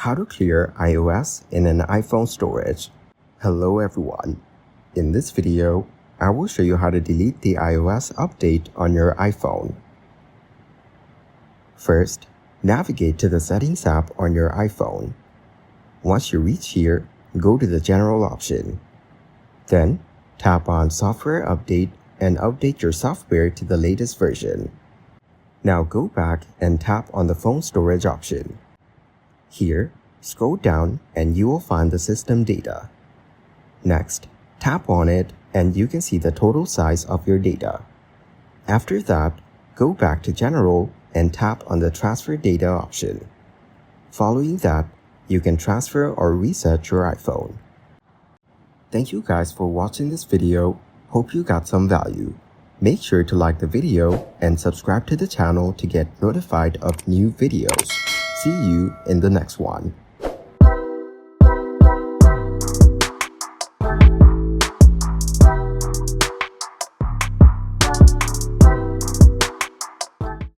How to clear iOS in an iPhone storage. Hello everyone. In this video, I will show you how to delete the iOS update on your iPhone. First, navigate to the Settings app on your iPhone. Once you reach here, go to the General option. Then, tap on Software Update and update your software to the latest version. Now go back and tap on the Phone Storage option. Here, scroll down and you will find the system data. Next, tap on it and you can see the total size of your data. After that, go back to General and tap on the Transfer Data option. Following that, you can transfer or reset your iPhone. Thank you guys for watching this video. Hope you got some value. Make sure to like the video and subscribe to the channel to get notified of new videos. See you in the next one.